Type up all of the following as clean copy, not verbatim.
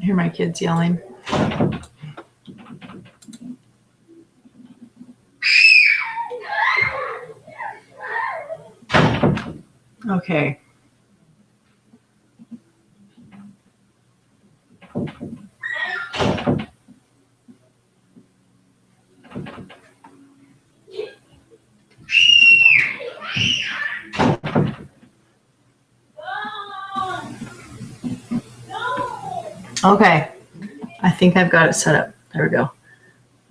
hear my kids yelling. Okay. Okay. I think I've got it set up. There we go.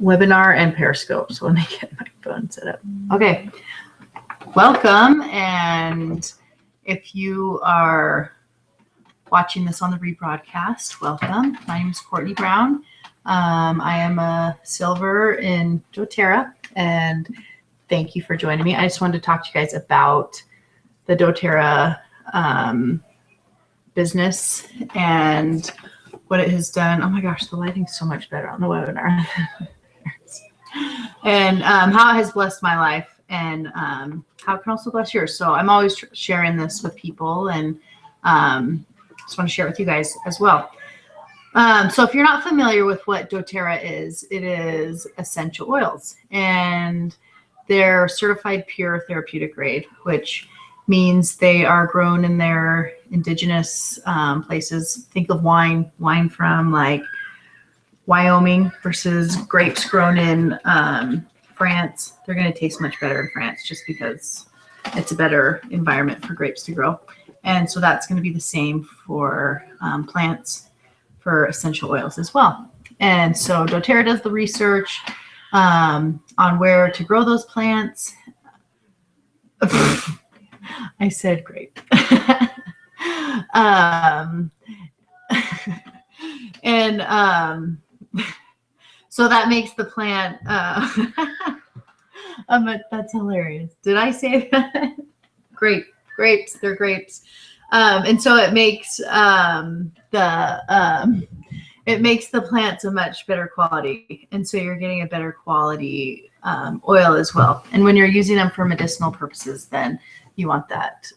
Webinar and Periscope. So let me get my phone set up. Okay. Welcome. And if you are watching this on the rebroadcast, welcome. My name is Courtney Brown. I am a silver in doTERRA, and thank you for joining me. I just wanted to talk to you guys about the doTERRA business and what it has done. Oh my gosh, the lighting's so much better on the webinar. And how it has blessed my life, and how it can also bless yours. So I'm always sharing this with people, and just want to share it with you guys as well. So if you're not familiar with what doTERRA is, it is essential oils, and they're certified pure therapeutic grade, which means they are grown in their indigenous places. Think of wine from like Wyoming versus grapes grown in France. They're going to taste much better in France just because it's a better environment for grapes to grow. And so that's going to be the same for plants, for essential oils as well. And so doTERRA does the research on where to grow those plants. I said great. So that makes the plant, that's hilarious. Did I say that? Great, grapes, they're grapes. And so it makes the plants a much better quality. And so you're getting a better quality oil as well. And when you're using them for medicinal purposes, then you want that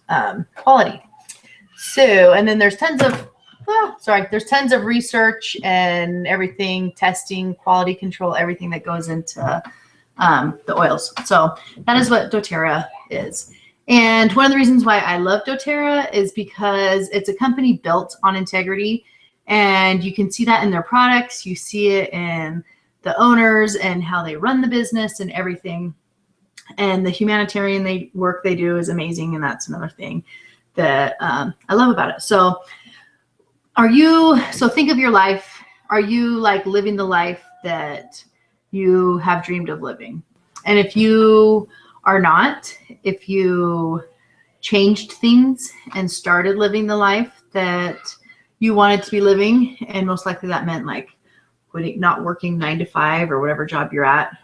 quality. So, and then there's tons of research and everything, testing, quality control, everything that goes into the oils. So that is what doTERRA is. And one of the reasons why I love doTERRA is because it's a company built on integrity, and you can see that in their products. You see it in the owners and how they run the business and everything. And the humanitarian work they do is amazing. And that's another thing that I love about it. So think of your life. Are you like living the life that you have dreamed of living? And if you are not, if you changed things and started living the life that you wanted to be living, and most likely that meant like not working 9 to 5 or whatever job you're at,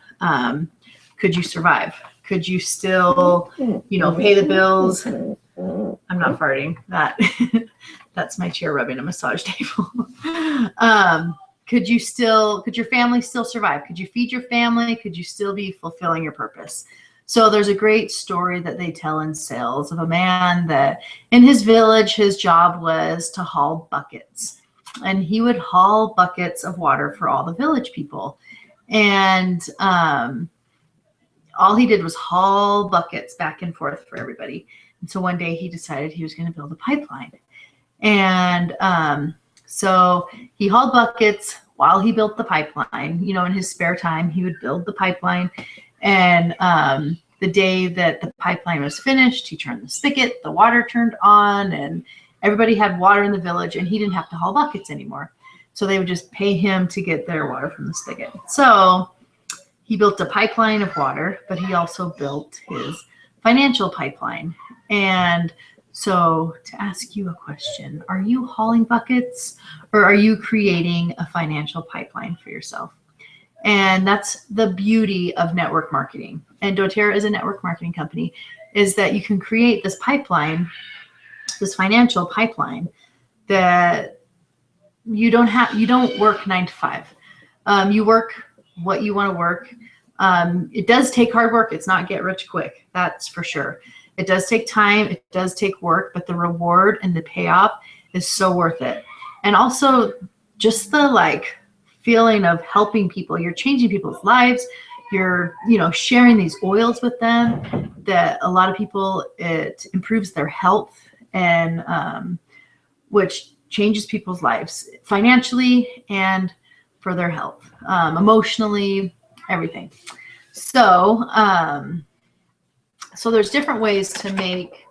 could you survive? Could you still, pay the bills? I'm not farting. That's my chair rubbing a massage table. Could your family still survive? Could you feed your family? Could you still be fulfilling your purpose? So there's a great story that they tell in sales of a man that in his village, his job was to haul buckets. And he would haul buckets of water for all the village people. And all he did was haul buckets back and forth for everybody. And so one day he decided he was going to build a pipeline. And so he hauled buckets while he built the pipeline. In his spare time, he would build the pipeline. And the day that the pipeline was finished, he turned the spigot, the water turned on, and everybody had water in the village, and he didn't have to haul buckets anymore. So they would just pay him to get their water from the spigot. So he built a pipeline of water, but he also built his financial pipeline. And so to ask you a question, are you hauling buckets, or are you creating a financial pipeline for yourself? And that's the beauty of network marketing. And doTERRA is a network marketing company, is that you can create this pipeline, this financial pipeline, that you don't work 9 to 5. You work what you want to work. It does take hard work. It's not get rich quick. That's for sure. It does take time. It does take work, but the reward and the payoff is so worth it. And also just the like feeling of helping people. You're changing people's lives. You're, sharing these oils with them that a lot of people, it improves their health and which changes people's lives financially and for their health, emotionally, everything. So, so there's different ways to make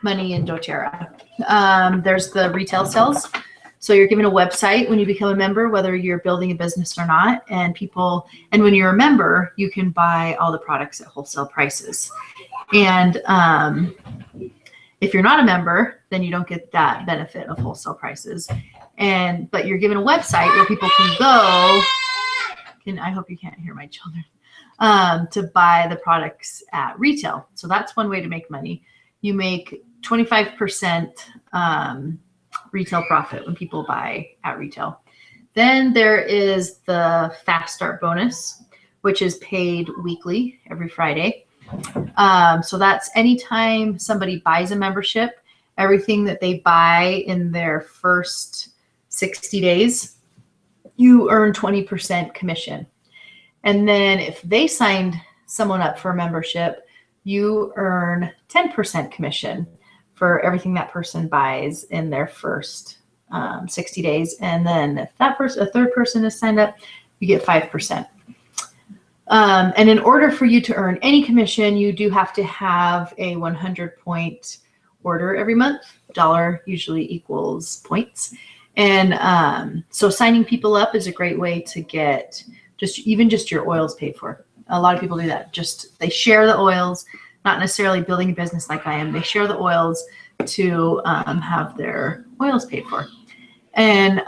money in doTERRA. There's the retail sales. So you're given a website when you become a member, whether you're building a business or not, and when you're a member, you can buy all the products at wholesale prices. And if you're not a member, then you don't get that benefit of wholesale prices. But you're given a website where people can go. I hope you can't hear my children. To buy the products at retail. So that's one way to make money. You make 25% retail profit when people buy at retail. Then there is the Fast Start bonus, which is paid weekly every Friday. So that's anytime somebody buys a membership, everything that they buy in their first 60 days, you earn 20% commission. And then if they signed someone up for a membership, you earn 10% commission for everything that person buys in their first 60 days. And then if a third person is signed up, you get 5%. And in order for you to earn any commission, you do have to have a 100-point order every month. Dollar usually equals points. And so signing people up is a great way to get just your oils paid for. A lot of people do that. They share the oils, not necessarily building a business like I am. They share the oils to have their oils paid for. And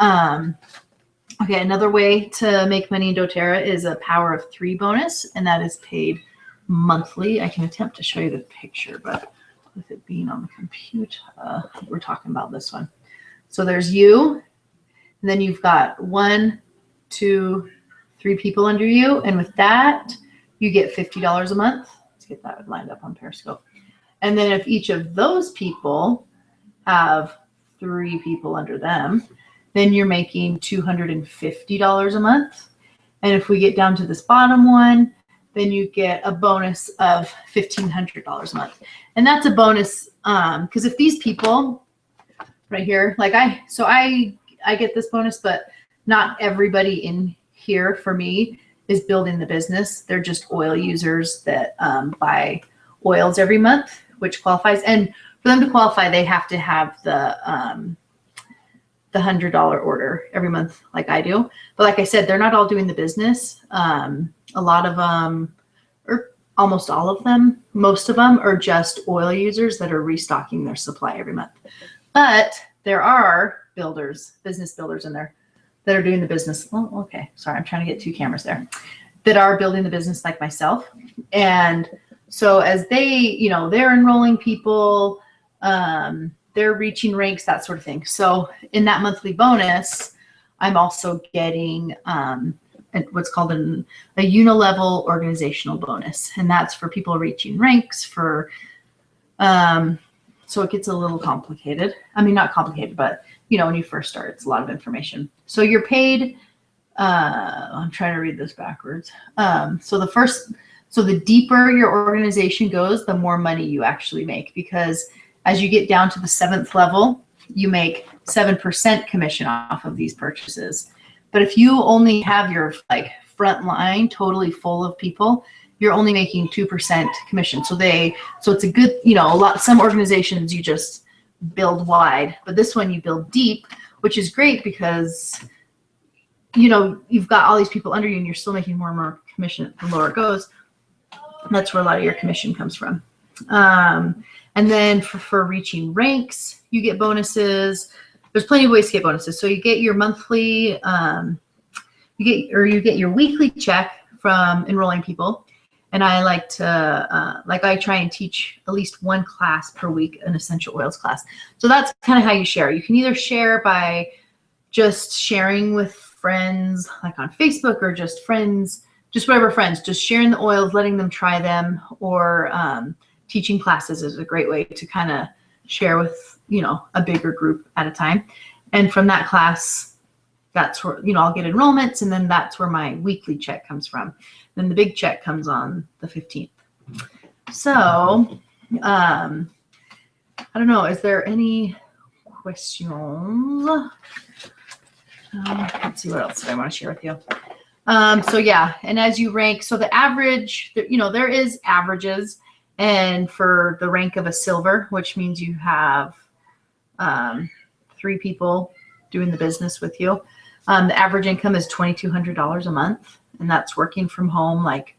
okay, another way to make money in doTERRA is a Power of 3 bonus, and that is paid monthly. I can attempt to show you the picture, but with it being on the computer, we're talking about this one. So there's you, and then you've got 1, 2, 3 people under you, and with that, you get $50 a month. Let's get that lined up on Periscope. And then if each of those people have 3 people under them, then you're making $250 a month. And if we get down to this bottom one, then you get a bonus of $1,500 a month. And that's a bonus because if these people right here, like I get this bonus, but not everybody in here for me is building the business. They're just oil users that buy oils every month, which qualifies. And for them to qualify, they have to have the $100 order every month like I do. But like I said, they're not all doing the business. A lot of them, or almost all of them, most of them are just oil users that are restocking their supply every month. But there are business builders in there that are doing the business. Oh, okay. Sorry, I'm trying to get 2 cameras there. That are building the business like myself. And so as they're enrolling people, they're reaching ranks, that sort of thing. So in that monthly bonus, I'm also getting what's called a unilevel organizational bonus. And that's for people reaching ranks for, so it gets a little complicated. I mean, not complicated, but when you first start, it's a lot of information. So you're paid, I'm trying to read this backwards. So the deeper your organization goes, the more money you actually make, because as you get down to the 7th level, you make 7% commission off of these purchases. But if you only have your front line totally full of people, you're only making 2% commission. So it's a good, some organizations you just build wide, but this one you build deep, which is great because you've got all these people under you and you're still making more and more commission the lower it goes. That's where a lot of your commission comes from. And then for reaching ranks, you get bonuses. There's plenty of ways to get bonuses. So you get your monthly, you get your weekly check from enrolling people. And I like to, I try and teach at least 1 class per week, an essential oils class. So that's kind of how you share. You can either share by just sharing with friends, like on Facebook, or just friends, just whatever friends, just sharing the oils, letting them try them, or teaching classes is a great way to kind of share with, a bigger group at a time. And from that class, that's where, I'll get enrollments, and then that's where my weekly check comes from. Then the big check comes on the 15th. So, I don't know. Is there any questions? Let's see, what else did I want to share with you? So yeah, and as you rank, so the average, there is averages, and for the rank of a silver, which means you have 3 people doing the business with you, the average income is $2,200 a month, and that's working from home like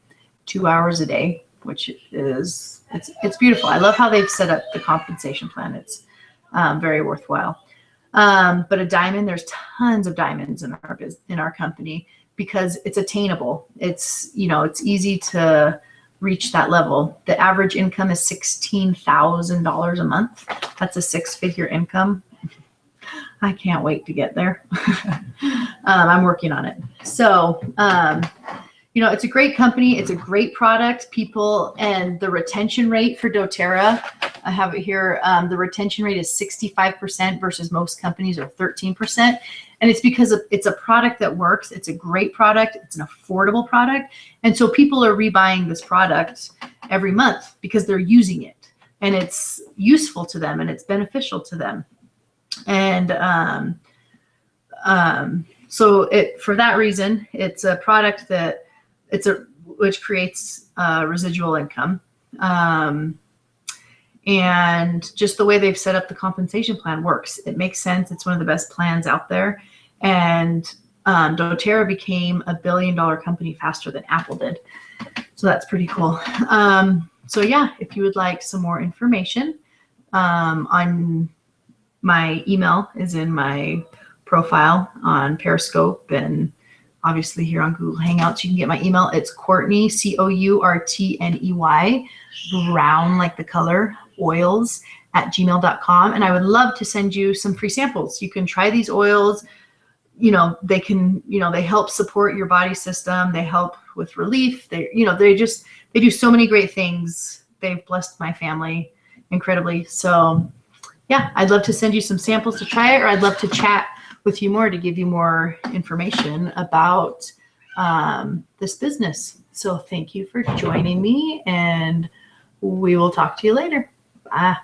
2 hours a day, which is, it's beautiful. I love how they've set up the compensation plan. It's very worthwhile. But a diamond, there's tons of diamonds in our company because it's attainable. It's, it's easy to reach that level. The average income is $16,000 a month. That's a 6-figure income. I can't wait to get there. I'm working on it. So, it's a great company. It's a great product. People, and the retention rate for doTERRA, I have it here. The retention rate is 65% versus most companies are 13%. And it's because it's a product that works. It's a great product. It's an affordable product. And so people are rebuying this product every month because they're using it, and it's useful to them and it's beneficial to them. And so for that reason, it's a product that which creates residual income. And just the way they've set up the compensation plan works. It makes sense. It's one of the best plans out there. And doTERRA became a $1 billion company faster than Apple did. So that's pretty cool. So yeah, if you would like some more information, on my email is in my profile on Periscope, and obviously here on Google Hangouts, you can get my email. It's Courtney, Courtney, brown like the color, oils @gmail.com. And I would love to send you some free samples. You can try these oils. They can, they help support your body system. They help with relief. They do so many great things. They've blessed my family incredibly. So yeah, I'd love to send you some samples to try it, or I'd love to chat with you more to give you more information about this business. So thank you for joining me, and we will talk to you later. Bye.